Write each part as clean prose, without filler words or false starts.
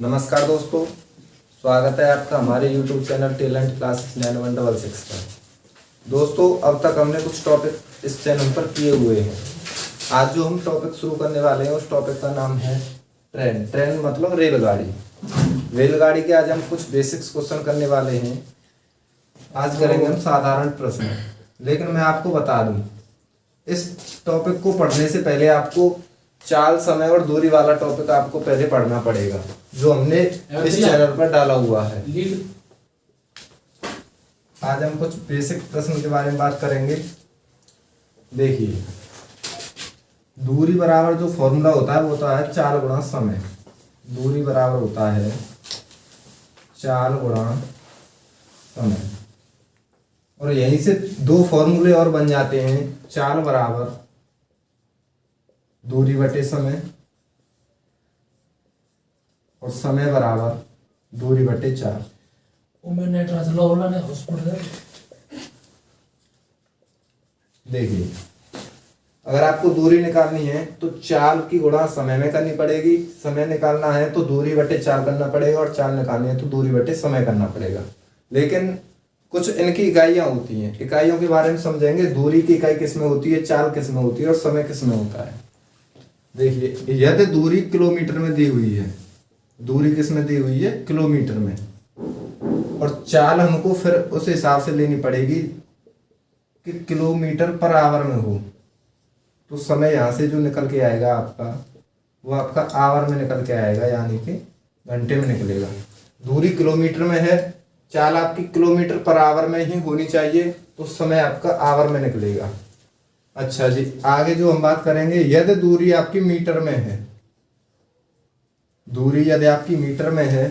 नमस्कार दोस्तों, स्वागत है आपका हमारे YouTube चैनल टैलेंट क्लासेस 9166 पर। दोस्तों, अब तक हमने कुछ टॉपिक इस चैनल पर किए हुए हैं। आज जो हम टॉपिक शुरू करने वाले हैं उस टॉपिक का नाम है ट्रेन। ट्रेन मतलब रेलगाड़ी। रेलगाड़ी के आज हम कुछ बेसिक्स क्वेश्चन करने वाले हैं। आज करेंगे हम साधारण प्रश्न, लेकिन मैं आपको बता दूं, इस टॉपिक को पढ़ने से पहले आपको चाल, समय और दूरी वाला टॉपिक आपको पहले पढ़ना पड़ेगा, जो हमने इस चैनल पर डाला हुआ है। आज हम कुछ बेसिक प्रश्न के बारे में बात करेंगे। देखिए, दूरी बराबर जो फॉर्मूला होता है वो होता है चाल गुणा समय। दूरी बराबर होता है चाल गुणा समय, और यहीं से दो फॉर्मूले और बन जाते हैं। चाल बराबर दूरी बटे समय और समय बराबर दूरी बटे चाल। देखिए, अगर आपको दूरी निकालनी है तो चाल की गुणा समय में करनी पड़ेगी, समय निकालना है तो दूरी बटे चाल करना पड़ेगा, और चाल निकालनी है तो दूरी बटे समय करना पड़ेगा। लेकिन कुछ इनकी इकाइयां होती हैं, इकाइयों के बारे में समझेंगे। दूरी की इकाई किसमें होती है, चाल किसमें होती है और समय किसमें होता है। देखिए, यदि दूरी किलोमीटर में दी हुई है, दूरी किसमें दी हुई है, किलोमीटर में, और चाल हमको फिर उस हिसाब से लेनी पड़ेगी कि किलोमीटर पर आवर में हो, तो समय यहाँ से जो निकल के आएगा आपका, वो आपका आवर में निकल के आएगा, यानी कि घंटे में निकलेगा। दूरी किलोमीटर में है, चाल आपकी किलोमीटर पर आवर में ही होनी चाहिए, तो समय आपका आवर में निकलेगा। अच्छा जी, आगे जो हम बात करेंगे, यदि दूरी आपकी मीटर में है, दूरी यदि आपकी मीटर में है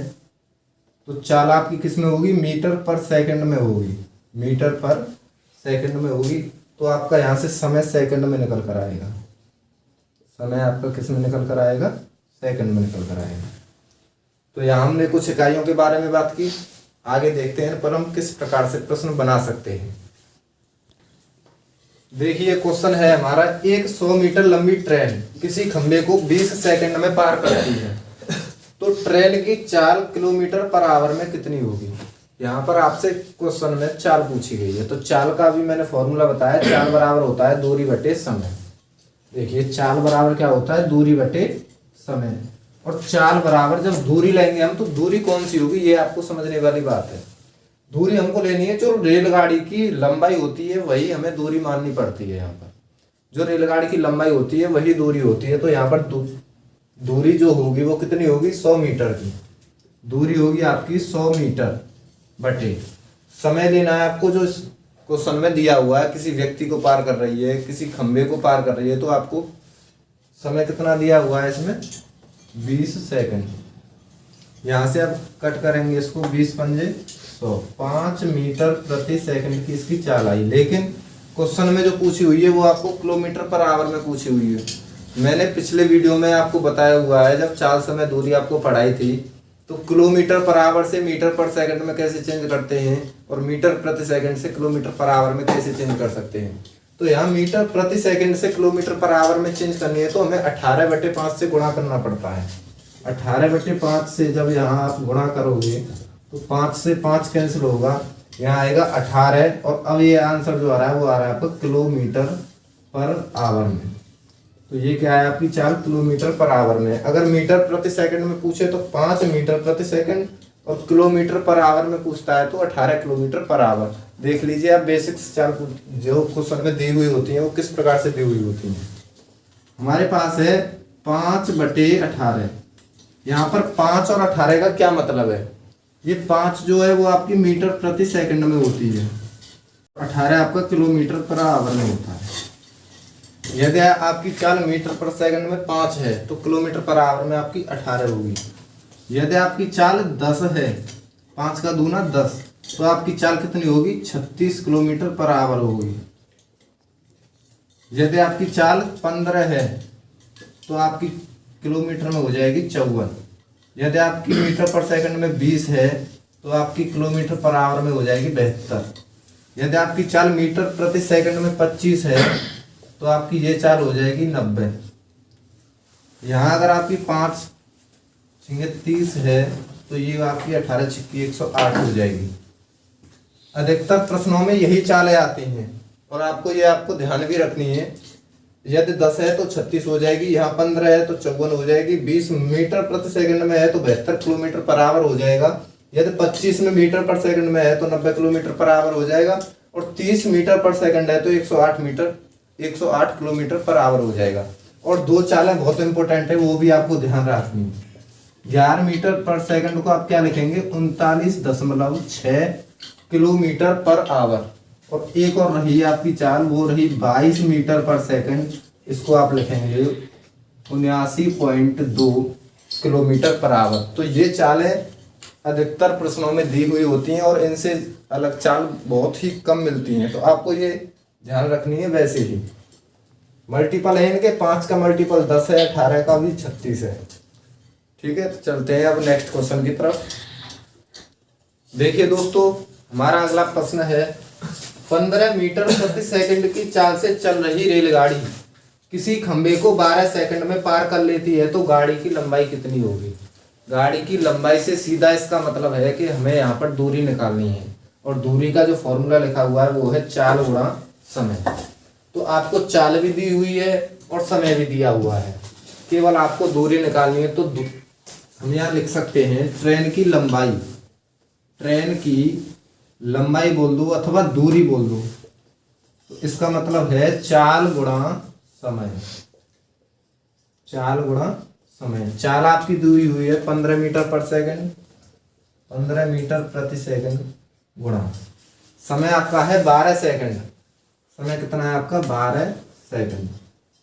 तो चाल आपकी किस में होगी, मीटर पर सेकंड में होगी। मीटर पर सेकंड में होगी, तो आपका यहाँ से समय सेकंड में निकल कर आएगा। समय आपका किस में निकल कर आएगा, सेकंड में निकल कर आएगा। तो यहाँ हमने कुछ इकाइयों के बारे में बात की। आगे देखते हैं पर हम किस प्रकार से प्रश्न बना सकते हैं। देखिए, क्वेश्चन है हमारा, एक 100 मीटर लंबी ट्रेन किसी खंभे को 20 सेकंड में पार करती है, तो ट्रेन की चाल किलोमीटर पर आवर में कितनी होगी। यहाँ पर आपसे क्वेश्चन में चाल पूछी गई है, तो चाल का भी मैंने फॉर्मूला बताया। चाल बराबर होता है दूरी बटे समय। देखिए, चाल बराबर क्या होता है, दूरी बटे समय। और चाल बराबर जब दूरी लेंगे हम, तो दूरी कौन सी होगी, ये आपको समझने वाली बात है। दूरी हमको लेनी है, जो रेलगाड़ी की लंबाई होती है वही हमें दूरी माननी पड़ती है। यहाँ पर जो रेलगाड़ी की लंबाई होती है वही दूरी होती है। तो यहाँ पर दूरी जो होगी वो कितनी होगी, 100 मीटर की दूरी होगी आपकी, 100 मीटर बटे समय लेना है आपको, जो क्वेश्चन में दिया हुआ है। किसी व्यक्ति को पार कर रही है, किसी खंभे को पार कर रही है, तो आपको समय कितना दिया हुआ है इसमें, 20 सेकंड। यहाँ से आप कट करेंगे इसको, 20 पंजे 100, 5 मीटर प्रति सेकंड की इसकी चाल आई। लेकिन क्वेश्चन में जो पूछी हुई है वो आपको किलोमीटर पर आवर में पूछी हुई है। मैंने पिछले वीडियो में आपको बताया हुआ है, जब चाल समय दूरी आपको पढ़ाई थी, तो किलोमीटर पर आवर से मीटर पर सेकंड में कैसे चेंज करते हैं, और मीटर प्रति सेकंड से किलोमीटर पर आवर में कैसे चेंज कर सकते हैं। तो यहाँ मीटर प्रति सेकंड से किलोमीटर पर आवर में चेंज करनी है, तो हमें 18/5 से गुणा करना पड़ता है। 18/5 से जब यहाँ आप गुणा करोगे तो 5 से 5 कैंसिल होगा, यहाँ आएगा 18। और अब ये आंसर जो आ रहा है वो आ रहा है आपका किलोमीटर पर आवर में। तो ये क्या है आपकी चाल, किलोमीटर पर आवर में। अगर मीटर प्रति सेकंड में पूछे तो 5 मीटर प्रति सेकंड, और किलोमीटर पर आवर में पूछता है तो 18 किलोमीटर पर आवर। देख लीजिए आप, बेसिक्स चाल जो क्वेश्चन में दी हुई होती है वो किस प्रकार से दी हुई होती है। हमारे पास है 5/18। यहाँ पर 5 और 18 का क्या मतलब है, ये 5 जो है वो आपकी मीटर प्रति सेकंड में होती है, 18 आपका किलोमीटर पर आवर में होता है। यदि आपकी चाल मीटर पर सेकंड में 5 है तो किलोमीटर पर आवर में आपकी 18 होगी। यदि आपकी चाल 10 है, 5 का दूना 10, तो आपकी चाल कितनी होगी, 36 किलोमीटर पर आवर होगी। यदि आपकी चाल 15 है तो आपकी किलोमीटर में हो जाएगी 54। यदि आपकी मीटर पर सेकंड में 20 है तो आपकी किलोमीटर पर आवर में हो जाएगी 72। यदि आपकी चाल मीटर प्रति सेकंड में 25 है तो आपकी ये चाल हो जाएगी 90। यहाँ अगर आपकी 5 30 है तो ये आपकी 18 छिक्की 108 हो जाएगी। अधिकतर प्रश्नों में यही चालें आती हैं और आपको ध्यान भी रखनी है। यदि 10 है तो 36 हो जाएगी, यहाँ 15 है तो 54 हो जाएगी, 20 मीटर प्रति सेकंड में है तो 72 किलोमीटर पर आवर हो जाएगा, यदि 25 में मीटर पर सेकंड में है तो 90 किलोमीटर पर आवर हो जाएगा, और 30 मीटर पर सेकंड है तो 108 किलोमीटर पर आवर हो जाएगा। और दो चालें बहुत इंपॉर्टेंट है, वो भी आपको ध्यान रखनी है। 11 मीटर पर सेकंड को आप क्या लिखेंगे, 39.6 किलोमीटर पर आवर। और एक और रही आपकी चाल, वो रही 22 मीटर पर सेकंड, इसको आप लिखेंगे 79.2 किलोमीटर पर आवर। तो ये चालें अधिकतर प्रश्नों में दी हुई होती हैं और इनसे अलग चाल बहुत ही कम मिलती हैं, तो आपको ये ध्यान रखनी है। वैसे ही मल्टीपल है इनके, 5 का मल्टीपल 10 है, 18 का भी 36 है। ठीक है, तो चलते हैं अब नेक्स्ट क्वेश्चन की तरफ। देखिए दोस्तों, हमारा अगला प्रश्न है, 15 मीटर प्रति सेकंड की चाल से चल रही रेलगाड़ी किसी खंबे को 12 सेकंड में पार कर लेती है तो गाड़ी की लंबाई कितनी होगी। गाड़ी की लंबाई से सीधा इसका मतलब है कि हमें यहाँ पर दूरी निकालनी है, और दूरी का जो फॉर्मूला लिखा हुआ है वो है चाल गुणा समय। तो आपको चाल भी दी हुई है और समय भी दिया हुआ है, केवल आपको दूरी निकालनी है। तो हम यहाँ लिख सकते हैं ट्रेन की लंबाई बोल दो अथवा दूरी बोल दो, तो इसका मतलब है चाल गुणा समय। चाल आपकी दूरी हुई है 15 मीटर पर सेकंड, 15 मीटर प्रति सेकंड, गुणा समय आपका है 12 सेकंड। समय कितना है आपका, 12 सेकंड।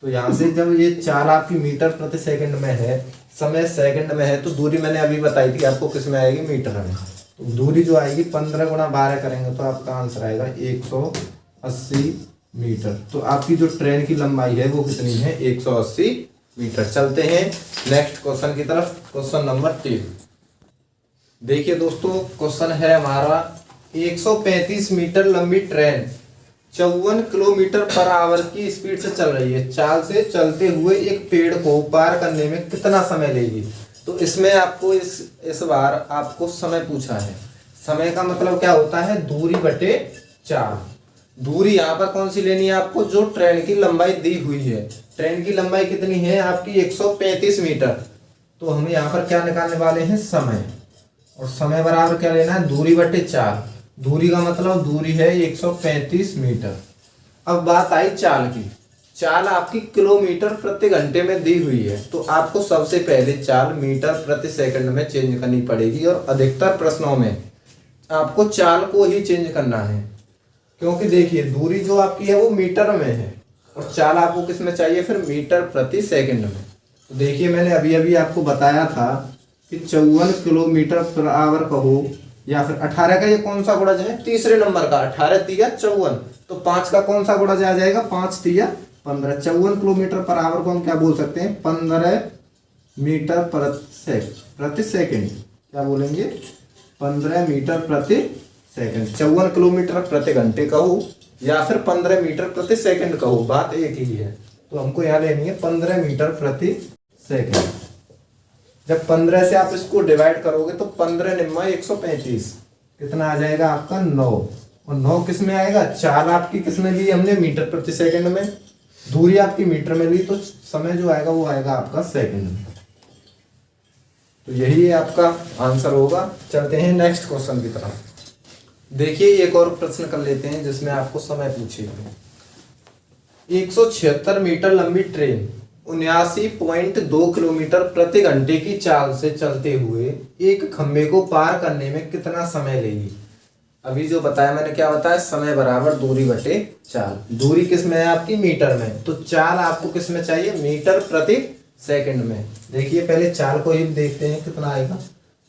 तो यहाँ से जब ये चाल आपकी मीटर प्रति सेकंड में है, समय सेकंड में है, तो दूरी मैंने अभी बताई थी आपको किस में आएगी, मीटर में। तो दूरी जो आएगी 15 गुणा 12 करेंगे तो आपका आंसर आएगा 180 मीटर। तो आपकी जो ट्रेन की लंबाई है वो कितनी है, 180 मीटर। चलते हैं नेक्स्ट क्वेश्चन की तरफ, क्वेश्चन नंबर 3। देखिए दोस्तों, क्वेश्चन है हमारा, 135 मीटर लंबी ट्रेन 54 किलोमीटर पर आवर की स्पीड से चल रही है। चाल से चलते हुए एक पेड़ को पार करने में कितना समय लेगी। तो इसमें आपको इस बार आपको समय पूछा है। समय का मतलब क्या होता है, दूरी बटे चाल। दूरी यहाँ पर कौन सी लेनी है आपको, जो ट्रेन की लंबाई दी हुई है। ट्रेन की लंबाई कितनी है आपकी, 135 मीटर। तो हम यहाँ पर क्या निकालने वाले हैं, समय। और समय बराबर क्या लेना है, दूरी बटे चाल। दूरी का मतलब दूरी है 135 मीटर। अब बात आई चाल की। चाल आपकी किलोमीटर प्रति घंटे में दी हुई है, तो आपको सबसे पहले चाल मीटर प्रति सेकंड में चेंज करनी पड़ेगी, और अधिकतर प्रश्नों में आपको चाल को ही चेंज करना है, क्योंकि देखिए दूरी जो आपकी है वो मीटर में है और चाल आपको किस में चाहिए, फिर मीटर प्रति सेकंड में। तो देखिए मैंने अभी अभी आपको बताया था कि 54 किलोमीटर पर आवर कहो, या फिर 18 का ये कौन सा गुणज है, तीसरे नंबर का, 18 तिया 54, तो 5 का कौन सा गुणज आ जाएगा, 5 तिया 15। 54 किलोमीटर पर आवर को हम क्या बोल सकते हैं, 15 मीटर प्रति सेकंड। क्या बोलेंगे, 15 मीटर प्रति सेकंड। 54 किलोमीटर प्रति घंटे कहो या फिर 15 मीटर प्रति सेकंड कहो, बात एक ही है। तो हमको यहाँ लेनी है 15 मीटर प्रति सेकंड। जब 15 से आप इसको डिवाइड करोगे तो 15 निम्मा 135, कितना आ जाएगा आपका 9। और 9 किस में आएगा, चाल आपकी किस में ली हमने, मीटर प्रति सेकंड में। दूरी आपकी मीटर में ली, तो समय जो आएगा वो आएगा आपका सेकंड में। तो यही है आपका आंसर होगा। चलते हैं नेक्स्ट क्वेश्चन की तरफ। देखिए एक और प्रश्न कर लेते हैं जिसमें आपको समय पूछेगा। 176 मीटर लंबी ट्रेन 79.2 किलोमीटर प्रति घंटे की चाल से चलते हुए एक खंबे को पार करने में कितना समय लेगी। अभी जो बताया मैंने, क्या बताया, समय बराबर दूरी बटे चाल। दूरी किस में है आपकी, मीटर में, तो चाल आपको किस में चाहिए, मीटर प्रति सेकंड में। देखिए पहले चाल को ही देखते हैं कितना आएगा।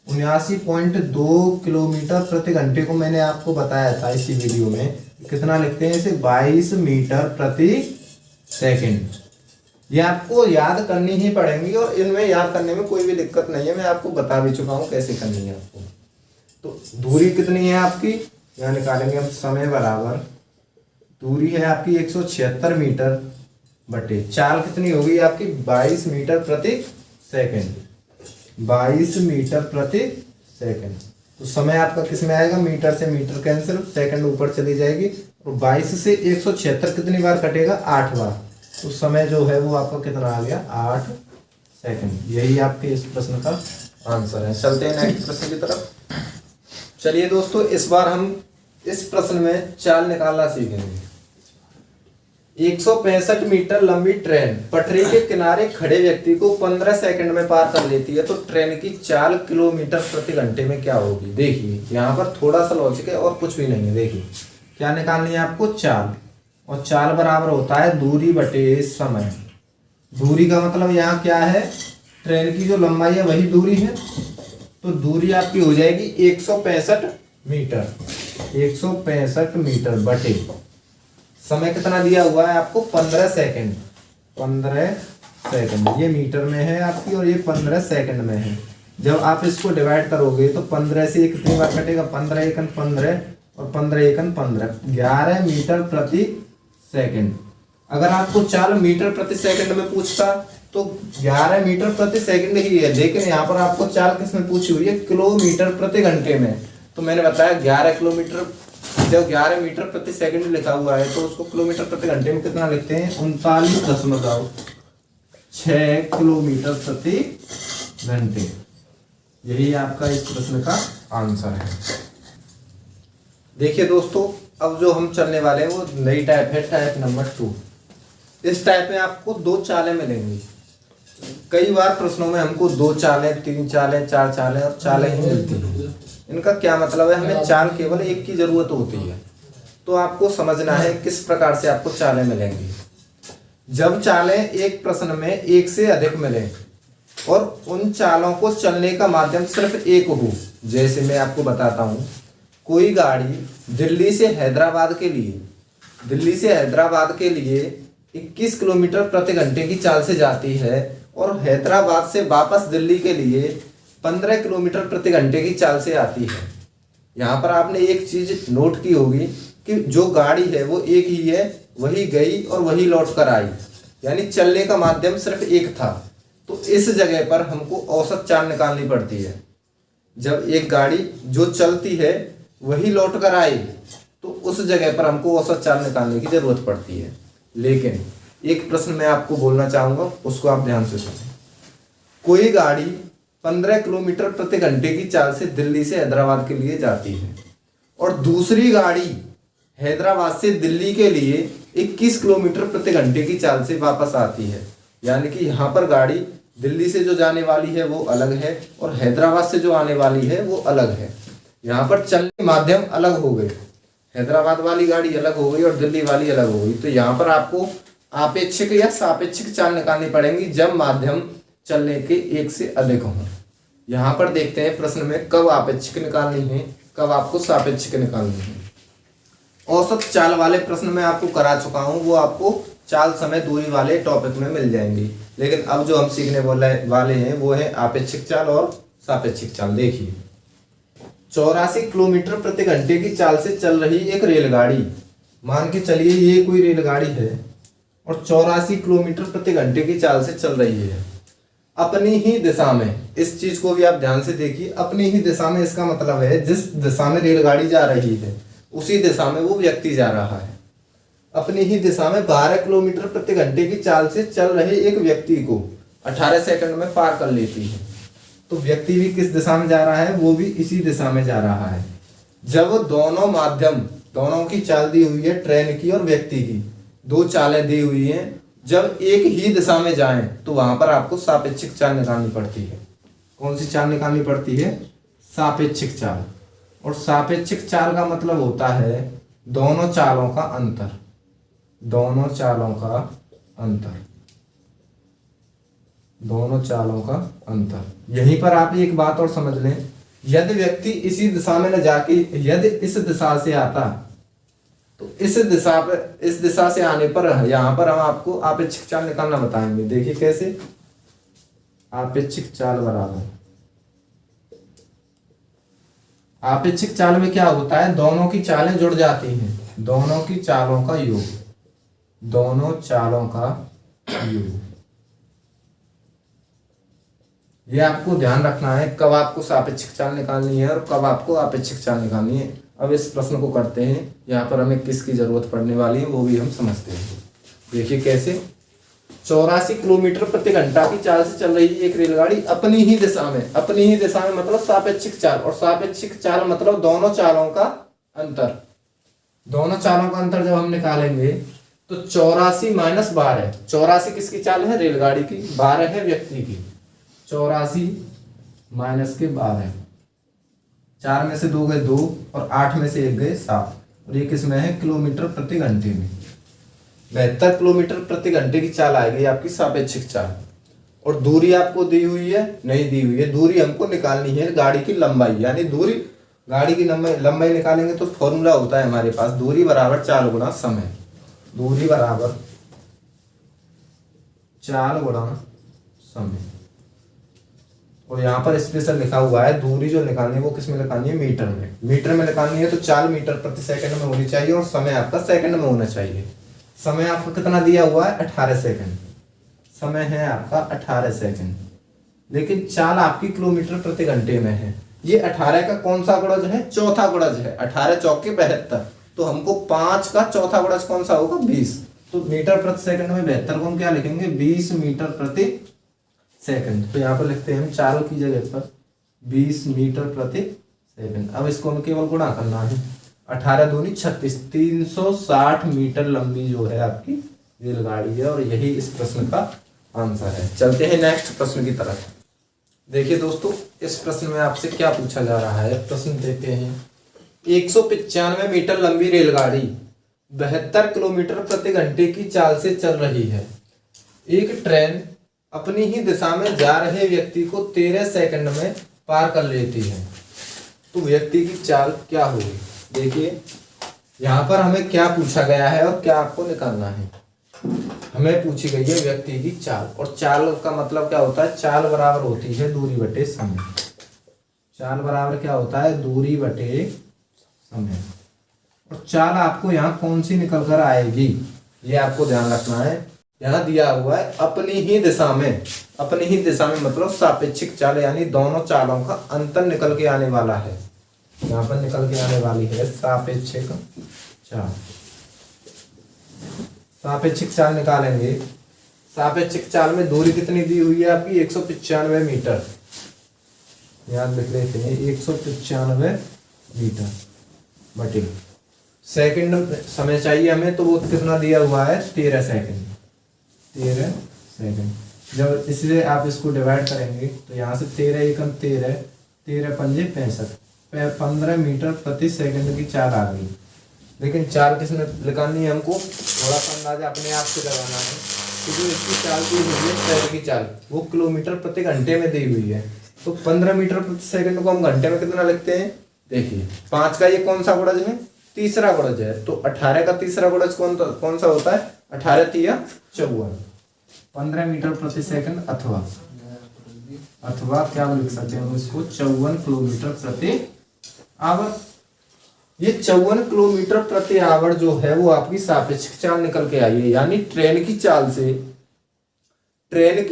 79.2 किलोमीटर प्रति घंटे को मैंने आपको बताया था इसी वीडियो में, कितना लिखते हैं इसे, 22 मीटर प्रति सेकंड। ये आपको याद करनी ही पड़ेंगी, और इनमें याद करने में कोई भी दिक्कत नहीं है, मैं आपको बता भी चुका हूँ कैसे करनी है आपको। तो दूरी कितनी है आपकी, यहाँ निकालेंगे हम, समय बराबर दूरी है आपकी 176 मीटर बटे चाल कितनी होगी आपकी, 22 मीटर प्रति सेकंड। 22 मीटर प्रति सेकंड। तो समय आपका किस में आएगा, मीटर से मीटर कैंसिल, सेकंड ऊपर चली जाएगी और 22 से 176 कितनी बार कटेगा, 8 बार। तो समय जो है वो आपका कितना आ गया, 8 सेकंड। यही आपके इस प्रश्न का आंसर है। चलते हैं नेक्स्ट प्रश्न की तरफ। चलिए दोस्तों, इस बार हम इस प्रश्न में चाल निकालना सीखेंगे। 165 मीटर लंबी ट्रेन पटरी के किनारे खड़े व्यक्ति को 15 सेकंड में पार कर लेती है, तो ट्रेन की चाल किलोमीटर प्रति घंटे में क्या होगी। देखिए यहाँ पर थोड़ा सा लॉजिक है और कुछ भी नहीं है। देखिए क्या निकालनी है आपको, चाल, और चाल बराबर होता है दूरी बटे समय। दूरी का मतलब यहाँ क्या है, ट्रेन की जो लंबाई है वही दूरी है, तो दूरी आपकी हो जाएगी 165 मीटर। 165 मीटर बटे समय कितना दिया हुआ है आपको, 15 सेकंड। 15 सेकंड ये मीटर में है आपकी और ये 15 सेकंड में है। जब आप इसको डिवाइड करोगे तो 15 से कितनी बार कटेगा, 15 एकन 15 और 15 एकन 15, 11 मीटर प्रति सेकंड। अगर आपको चाल मीटर प्रति सेकंड में पूछता तो 11 मीटर प्रति सेकंड ही है, लेकिन यहाँ पर आपको चाल किसमें पूछी हुई है, किलोमीटर प्रति घंटे में। तो मैंने बताया 11 किलोमीटर, जब 11 मीटर प्रति सेकंड लिखा हुआ है तो उसको किलोमीटर प्रति घंटे में कितना लिखते हैं, 39.6 किलोमीटर प्रति घंटे। यही आपका इस प्रश्न का आंसर है। देखिए दोस्तों, अब जो हम चलने वाले हैं वो नई टाइप है, टाइप नंबर 2। इस टाइप में आपको 2 चालें मिलेंगी। कई बार प्रश्नों में हमको 2 चालें, 3 चालें, 4 चालें और चालें ही मिलती हैं। इनका क्या मतलब है, हमें चाल केवल एक की जरूरत होती है। तो आपको समझना है किस प्रकार से आपको चालें मिलेंगी। जब चालें एक प्रश्न में एक से अधिक मिले और उन चालों को चलने का माध्यम सिर्फ एक हो, जैसे मैं आपको बताता हूँ, कोई गाड़ी दिल्ली से हैदराबाद के लिए 21 किलोमीटर प्रति घंटे की चाल से जाती है और हैदराबाद से वापस दिल्ली के लिए 15 किलोमीटर प्रति घंटे की चाल से आती है। यहाँ पर आपने एक चीज नोट की होगी कि जो गाड़ी है वो एक ही है, वही गई और वही लौट कर आई, यानी चलने का माध्यम सिर्फ एक था। तो इस जगह पर हमको औसत चाल निकालनी पड़ती है। जब एक गाड़ी जो चलती है वही लौट कर आई तो उस जगह पर हमको औसत चाल निकालने की जरूरत पड़ती है। लेकिन एक प्रश्न मैं आपको बोलना चाहूंगा, उसको आप ध्यान से सुनें। कोई गाड़ी 15 किलोमीटर प्रति घंटे की चाल से दिल्ली से हैदराबाद के लिए जाती है और दूसरी गाड़ी हैदराबाद से दिल्ली के लिए 21 किलोमीटर प्रति घंटे की चाल से वापस आती है। यानी कि यहाँ पर गाड़ी दिल्ली से जो जाने वाली है वो अलग है और हैदराबाद से जो आने वाली है वो अलग है। यहाँ पर चलने माध्यम अलग हो गए, हैदराबाद वाली गाड़ी अलग हो गई और दिल्ली वाली अलग हो गई। तो यहाँ पर आपको आपेक्षिक या सापेक्षिक चाल निकालनी पड़ेगी जब माध्यम चलने के एक से अधिक हों। यहाँ पर देखते हैं प्रश्न में कब आपेक्षिक निकालनी है, कब आपको सापेक्षिक निकालनी है। औसत चाल वाले प्रश्न में आपको करा चुका हूँ, वो आपको चाल समय दूरी वाले टॉपिक में मिल जाएंगी। लेकिन अब जो हम सीखने वाले हैं वो है आपेक्षिक चाल और सापेक्षिक चाल। देखिए 84 किलोमीटर प्रति घंटे की चाल से चल रही एक रेलगाड़ी, मान के चलिए ये कोई रेलगाड़ी है और 84 किलोमीटर प्रति घंटे की चाल से चल रही है अपनी ही दिशा में। इस चीज को भी आप ध्यान से देखिए, अपनी ही दिशा में, इसका मतलब है जिस दिशा में रेलगाड़ी जा रही है उसी दिशा में वो व्यक्ति जा रहा है। अपनी ही दिशा में 12 किलोमीटर प्रति घंटे की चाल से चल रहे एक व्यक्ति को 18 सेकंड में पार कर लेती है। तो व्यक्ति भी किस दिशा में जा रहा है, वो भी इसी दिशा में जा रहा है। जब दोनों माध्यम, दोनों की चाल दी हुई है, ट्रेन की और व्यक्ति की, 2 चालें दी हुई हैं, जब एक ही दिशा में जाएं तो वहां पर आपको सापेक्षिक चाल निकालनी पड़ती है। कौन सी चाल निकालनी पड़ती है, सापेक्षिक चाल। और सापेक्षिक चाल का मतलब होता है दोनों चालों का अंतर, दोनों चालों का अंतर, दोनों चालों का अंतर। यहीं पर आप एक बात और समझ लें, यदि व्यक्ति इसी दिशा में न जाके यदि इस दिशा से आता तो इस दिशा से आने पर यहाँ पर हम आपको आपेक्षिक चाल निकालना बताएंगे। देखिए कैसे, आपेक्षिक चाल बराबर, आपेक्षिक चाल में क्या होता है, दोनों की चालें जुड़ जाती हैं, दोनों की चालों का योग, दोनों चालों का योग। ये आपको ध्यान रखना है कब आपको सापेक्षिक चाल निकालनी है और कब आपको अपेक्षिक चाल निकालनी है। अब इस प्रश्न को करते हैं, यहाँ पर हमें किसकी जरूरत पड़ने वाली है वो भी हम समझते हैं। देखिए कैसे, 84 किलोमीटर प्रति घंटा की चाल से चल रही एक रेलगाड़ी अपनी ही दिशा में मतलब सापेक्षिक चाल, और सापेक्षिक चाल मतलब दोनों चालों का अंतर। दोनों चालों का अंतर जब हम निकालेंगे तो 84 माइनस 12, 84 किसकी चाल है? रेलगाड़ी की, 12 है व्यक्ति की। 84 माइनस के 12, 4 में से 2 गए 2 और 8 में से 1 गए 7, और ये किसमें है? किलोमीटर प्रति घंटे में। 72 किलोमीटर प्रति घंटे की चाल आएगी आपकी सापेक्षिक चाल। और दूरी आपको दी हुई है? नहीं दी हुई है। दूरी हमको निकालनी है गाड़ी की लंबाई, यानी दूरी गाड़ी की लंबाई निकालेंगे तो फॉर्मूला होता है हमारे पास, दूरी बराबर चाल गुणा समय। दूरी बराबर चाल गुणा समय। और यहाँ पर स्पेशल लिखा हुआ है दूरी जो निकालनी है वो किस में निकालनी है? मीटर में। मीटर में निकालनी है तो चाल मीटर प्रति सेकंड में होनी चाहिए और समय आपका सेकंड में होना चाहिए। समय आपका कितना दिया हुआ है? 18 सेकंड। समय है आपका 18 सेकंड, लेकिन चाल आपकी किलोमीटर प्रति घंटे में है। ये 18 का कौन सा गुणज है? चौथा गुणज है। 18 चौके 72, तो हमको 5 का चौथा गुणज कौन सा होगा? 20। तो मीटर प्रति सेकंड में 72 को हम क्या लिखेंगे? 20 मीटर प्रति सेकंड। तो यहाँ पर लिखते हैं हम चाल की जगह पर 20 मीटर प्रति सेकंड। अब इसको हमें केवल गुणा करना है। 18 दूनी 36, 360 मीटर लंबी जो है आपकी रेलगाड़ी है, और यही इस प्रश्न का आंसर है। चलते हैं नेक्स्ट प्रश्न की तरफ। देखिए दोस्तों, इस प्रश्न में आपसे क्या पूछा जा रहा है? प्रश्न देते हैं, 195 मीटर लंबी रेलगाड़ी 72 किलोमीटर प्रति घंटे की चाल से चल रही है। एक ट्रेन अपनी ही दिशा में जा रहे व्यक्ति को 13 सेकंड में पार कर लेती है, तो व्यक्ति की चाल क्या होगी? देखिए यहाँ पर हमें क्या पूछा गया है और क्या आपको निकालना है। हमें पूछी गई है व्यक्ति की चाल, और चाल का मतलब क्या होता है? चाल बराबर होती है दूरी बटे समय। चाल बराबर क्या होता है? दूरी बटे समय। और चाल आपको यहाँ कौन सी निकल कर आएगी ये आपको ध्यान रखना है। यहाँ दिया हुआ है अपनी ही दिशा में। अपनी ही दिशा में मतलब सापेक्षिक चाल, यानी दोनों चालों का अंतर निकल के आने वाला है। यहाँ पर निकल के आने वाली है सापेक्षिक चाल। सापेक्षिक चाल निकालेंगे। सापेक्षिक चाल में दूरी कितनी दी हुई है आपकी? 195 मीटर। याद लिख लेते हैं, 195 मीटर बटे सेकंड समय चाहिए हमें, तो वो कितना दिया हुआ है? 13 सेकंड। 13 सेकंड। जब इससे आप इसको डिवाइड करेंगे तो यहाँ से 13 एकम 13, 13 पंजे 65, 15 मीटर प्रति सेकंड की चाल आ गई। लेकिन चाल किसने निकालनी है? हमको थोड़ा सा अंदाजा अपने आप से लगाना है, क्योंकि इसकी चाल दी हुई है ट्रेन की चाल, वो किलोमीटर प्रति घंटे में दी हुई है। तो 15 मीटर प्रति सेकंड को हम घंटे में कितना लिखते हैं? देखिए 5 का ये कौन सा गुणज है? तीसरा गुणज है। तो 18 का तीसरा गुणज कौन सा होता है? 18 तिया 54, 15 मीटर प्रति सेकंड, अथवा क्या लिख सकते हैं इसको? 54 किलोमीटर प्रति आवर। ये 54 किलोमीटर प्रति आवर जो है वो आपकी सापेक्षिक चाल निकल के आई है। यानी ट्रेन की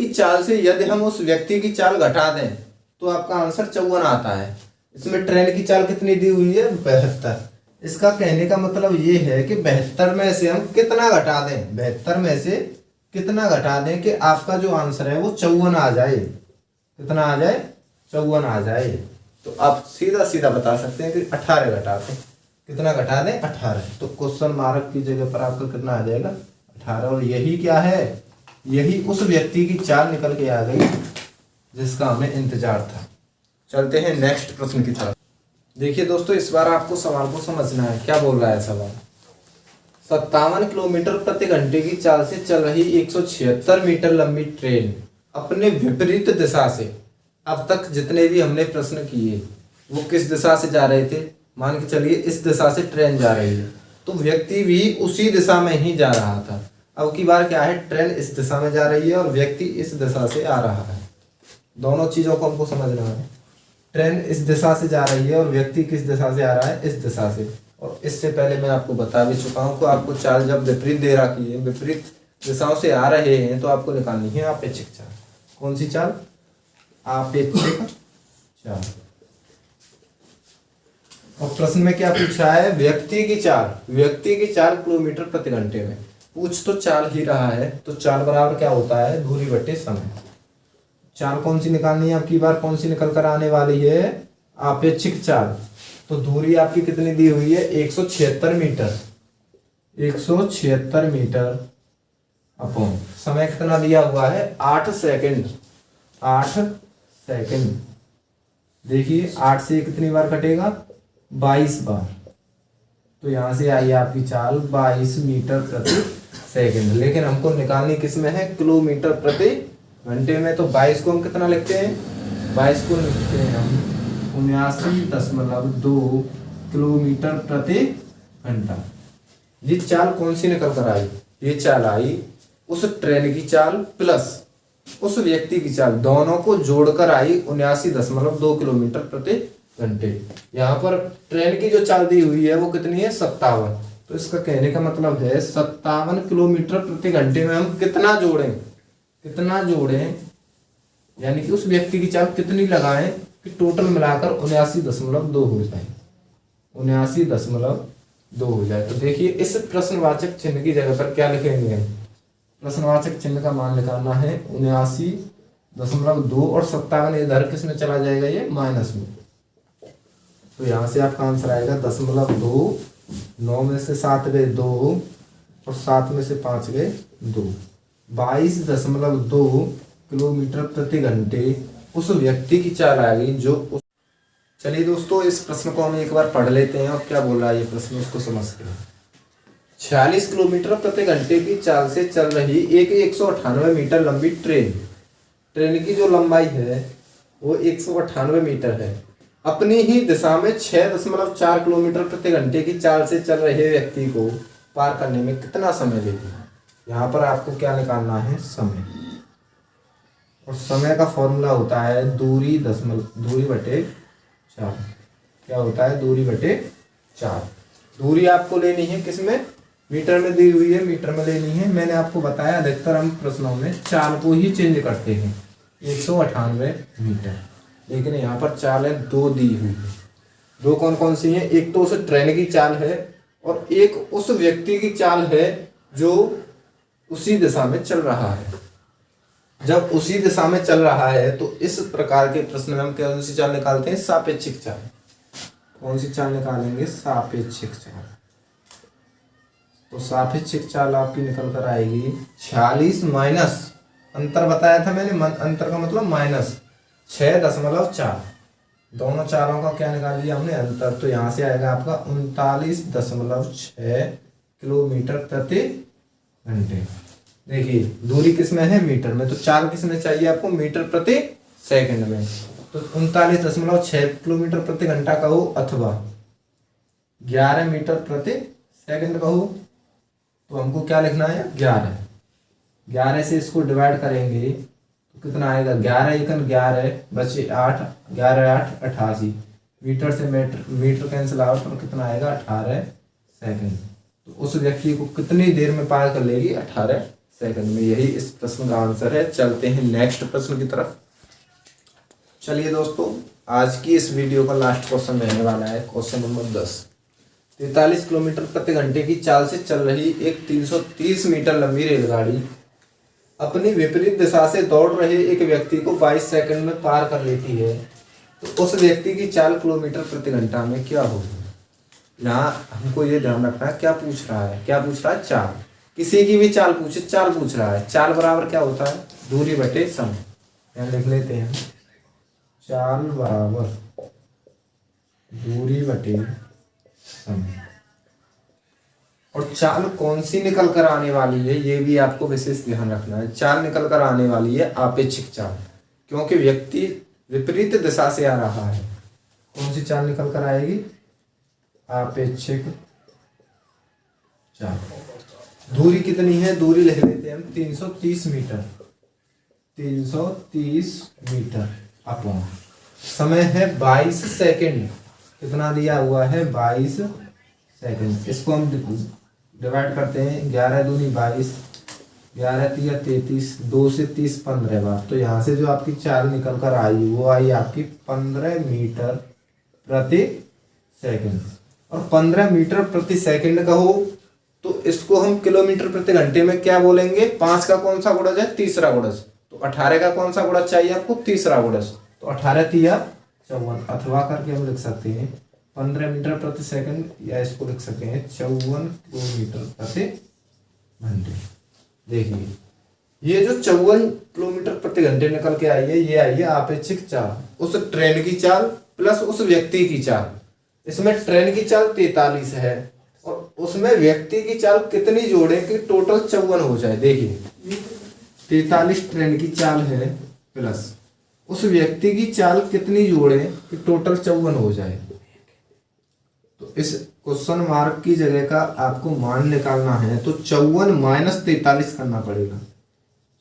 चाल से यदि हम उस व्यक्ति की चाल घटा दें तो आपका आंसर 54 आता है। इसमें ट्रेन की चाल कितनी दी हुई है? 72। इसका कहने का मतलब ये है कि 72 में से हम कितना घटा दें? 72 में से कितना घटा दें कि आपका जो आंसर है वो 54 आ जाए। कितना आ जाए? 54 आ जाए। तो आप सीधा सीधा बता सकते हैं कि 18 घटा दें। कितना घटा दें? 18। तो क्वेश्चन मार्क की जगह पर आपका कितना आ जाएगा? 18। और यही क्या है? यही उस व्यक्ति की चाल निकल के आ गई जिसका हमें इंतजार था। चलते हैं नेक्स्ट प्रश्न की तरफ। देखिए दोस्तों, इस बार आपको सवाल को समझना है। क्या बोल रहा है सवाल? 57 किलोमीटर प्रति घंटे की चाल से चल रही 176 मीटर लंबी ट्रेन अपने विपरीत दिशा से, अब तक जितने भी हमने प्रश्न किए वो किस दिशा से जा रहे थे? मान के चलिए इस दिशा से ट्रेन जा रही है, तो व्यक्ति भी उसी दिशा में ही जा रहा था। अब की बार क्या है? ट्रेन इस दिशा में जा रही है और व्यक्ति इस दिशा से आ रहा है। दोनों चीजों को हमको समझना है। ट्रेन इस दिशा से जा रही है और व्यक्ति किस दिशा से आ रहा है? इस दिशा से। और इससे पहले मैं आपको बता भी चुका हूँ कि आपको चाल जब विपरीत दे रखी है, विपरीत दिशाओं से आ रहे हैं, तो आपको निकालनी है अपेक्षिक चाल। कौन सी चाल? आपेक्षिक चाल। और प्रश्न में क्या पूछा है, व्यक्ति की चाल किलोमीटर प्रति घंटे में। पूछ तो चाल ही रहा है, तो चाल बराबर क्या होता है, दूरी बटे समय। चाल कौन सी निकालनी है आपकी बार, कौन सी निकल कर आने वाली है, आपेक्षिक चाल। तो दूरी आपकी कितनी दी हुई है, 176 मीटर। 176 मीटर अपॉन समय कितना दिया हुआ है, 8 सेकंड। 8 सेकंड। देखिए 8 से कितनी बार कटेगा, 22 बार। तो यहां से आई आपकी चाल 22 मीटर प्रति सेकंड। लेकिन हमको निकालनी किस में है, किलोमीटर प्रति घंटे में। तो 22 को हम कितना लिखते हैं, 22 को लिखते हैं हम 79.2 किलोमीटर प्रति घंटा। ये चाल कौन सी निकल कर आई, ये चाल आई उस ट्रेन की चाल प्लस उस व्यक्ति की चाल, दोनों को जोड़कर आई 79.2 किलोमीटर प्रति घंटे। यहाँ पर ट्रेन की जो चाल दी हुई है वो कितनी है, 57। तो इसका कहने का मतलब है 57 किलोमीटर प्रति घंटे में हम कितना जोड़ें, यानी कि उस व्यक्ति की चाल कितनी लगाएं कि टोटल मिलाकर 79.2 हो जाए। 79.2 हो जाए। तो देखिए इस प्रश्नवाचक चिन्ह की जगह पर क्या लिखेंगे, प्रश्नवाचक चिन्ह का मान निकालना है 79.2 और 57 इधर किस में चला जाएगा, ये माइनस में। तो यहां से आपका आंसर आएगा 0.2, 9 में से 7 गए 2 और 7 में से 5 गए 2, 22.2 किलोमीटर प्रति घंटे उस व्यक्ति की चाल आ गई जो उस। चलिए दोस्तों इस प्रश्न को हम एक बार पढ़ लेते हैं और क्या बोल रहा है ये प्रश्न उसको समझते हैं। 46 किलोमीटर प्रति घंटे की चाल से चल रही एक 198 मीटर लंबी ट्रेन की जो लंबाई है वो 198 मीटर है। अपनी ही दिशा में 6.4 किलोमीटर प्रति घंटे की चाल से चल रहे व्यक्ति को पार करने में कितना समय लेगी। यहाँ पर आपको क्या निकालना है, समय। और समय का फॉर्मूला होता है दूरी बटे 4। क्या होता है, दूरी बटे 4। दूरी आपको लेनी है किसमें, मीटर में दी हुई है, मीटर में लेनी है। मैंने आपको बताया अधिकतर हम प्रश्नों में चाल को ही चेंज करते हैं, 198 मीटर। लेकिन यहाँ पर चाल है 2 दी हुई है। 2 कौन कौन सी है, एक तो उस ट्रेन की चाल है और एक उस व्यक्ति की चाल है जो उसी दिशा में चल रहा है। जब उसी दिशा में चल रहा है तो इस प्रकार के प्रश्न में हम कौन सी चाल निकालते हैं, सापेक्षिक चाल। कौन सी चाल निकालेंगे, सापेक्षिक चाल। तो सापेक्षिक चाल आपकी निकल कर आएगी 46 माइनस, अंतर बताया था मैंने, अंतर का मतलब माइनस 6.4। दोनों चालों का क्या निकाल लिया हमने, अंतर। तो यहाँ से आएगा आपका 39.6 किलोमीटर प्रति घंटे। देखिए दूरी किस में है, मीटर में। तो चाल किस में चाहिए आपको, मीटर प्रति सेकंड में। तो 39.6 किलोमीटर प्रति घंटा कहो अथवा 11 मीटर प्रति सेकंड कहो। तो हमको क्या लिखना है, 11 से इसको डिवाइड करेंगे तो कितना आएगा, 11 एकन 11 बचे 8, 11 8 88। मीटर से मीटर कैंसिल आउट और कितना आएगा, 18 सेकंड। तो उस व्यक्ति को कितनी देर में पार कर लेगी, 18 सेकंड में। यही इस प्रश्न का आंसर है। चलते हैं नेक्स्ट प्रश्न की तरफ। चलिए दोस्तों आज की इस वीडियो का लास्ट क्वेश्चन रहने वाला है क्वेश्चन नंबर 10। 43 किलोमीटर प्रति घंटे की चाल से चल रही एक 330 मीटर लंबी रेलगाड़ी अपनी विपरीत दिशा से दौड़ रहे एक व्यक्ति को 22 सेकंड में पार कर लेती है। तो उस व्यक्ति की चाल किलोमीटर प्रति घंटा में क्या होगी। यहाँ हमको ये ध्यान रखना है क्या पूछ रहा है, क्या पूछ रहा है, चाल। किसी की भी चाल पूछे, चाल पूछ रहा है। चाल बराबर क्या होता है, दूरी बटे समय। यहाँ लिख लेते हैं, चाल बराबर दूरी बटे समय। और चाल कौन सी निकल कर आने वाली है ये भी आपको विशेष ध्यान रखना है। चाल निकल कर आने वाली है आपेक्षिक चाल, क्योंकि व्यक्ति विपरीत दिशा से आ रहा है। कौन सी चाल निकल कर आएगी, आपेक्षिक चाल। दूरी कितनी है, दूरी लिख लेते हैं हम 330 मीटर। 330 मीटर अपॉन समय है 22 सेकंड। कितना दिया हुआ है, 22 सेकंड। इसको हम डिवाइड करते हैं, 11 दूनी 22, 11 तिया 33, 2 से 30 15 बार। तो यहाँ से जो आपकी चाल निकल कर आई वो आई आपकी 15 मीटर प्रति सेकंड। और 15 मीटर प्रति सेकंड का हो तो इसको हम किलोमीटर प्रति घंटे में क्या बोलेंगे? 5 का कौन सा गुणज है? तीसरा गुणज। तो 18 का कौन सा गुणज चाहिए आपको? तीसरा गुणज। तो 18 तिया 54, अथवा करके हम लिख सकते हैं 15 मीटर प्रति सेकंड, या इसको लिख सकते हैं 54 किलोमीटर प्रति घंटे। देखिए ये जो 54 किलोमीटर प्रति घंटे निकल के आई है, ये आई है आपेक्षिक चाल, उस ट्रेन की चाल प्लस उस व्यक्ति की चाल। इसमें ट्रेन की चाल 43 है और उसमें व्यक्ति की चाल कितनी जोड़े कि टोटल 54 हो जाए। देखिए 43 ट्रेन की चाल है प्लस उस व्यक्ति की चाल कितनी जोड़े कि टोटल 54 हो जाए। तो इस क्वेश्चन मार्क की जगह का आपको मान निकालना है तो 54 माइनस 43 करना पड़ेगा।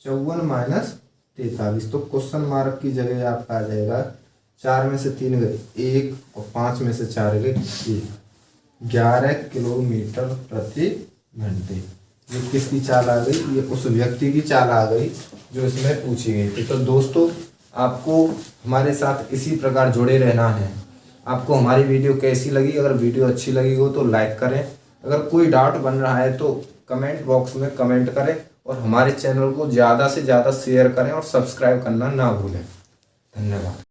54 माइनस 43, तो क्वेश्चन मार्क की जगह आपका आ जाएगा 4 में से 3 गए 1 और 5 में से 4 गए 1, 11 किलोमीटर प्रति घंटे। ये किसकी चाल आ गई? ये उस व्यक्ति की चाल आ गई जो इसमें पूछी गई थी। तो दोस्तों आपको हमारे साथ इसी प्रकार जुड़े रहना है। आपको हमारी वीडियो कैसी लगी? अगर वीडियो अच्छी लगी हो तो लाइक करें, अगर कोई डाउट बन रहा है तो कमेंट बॉक्स में कमेंट करें और हमारे चैनल को ज़्यादा से ज़्यादा शेयर करें और सब्सक्राइब करना ना भूलें। धन्यवाद।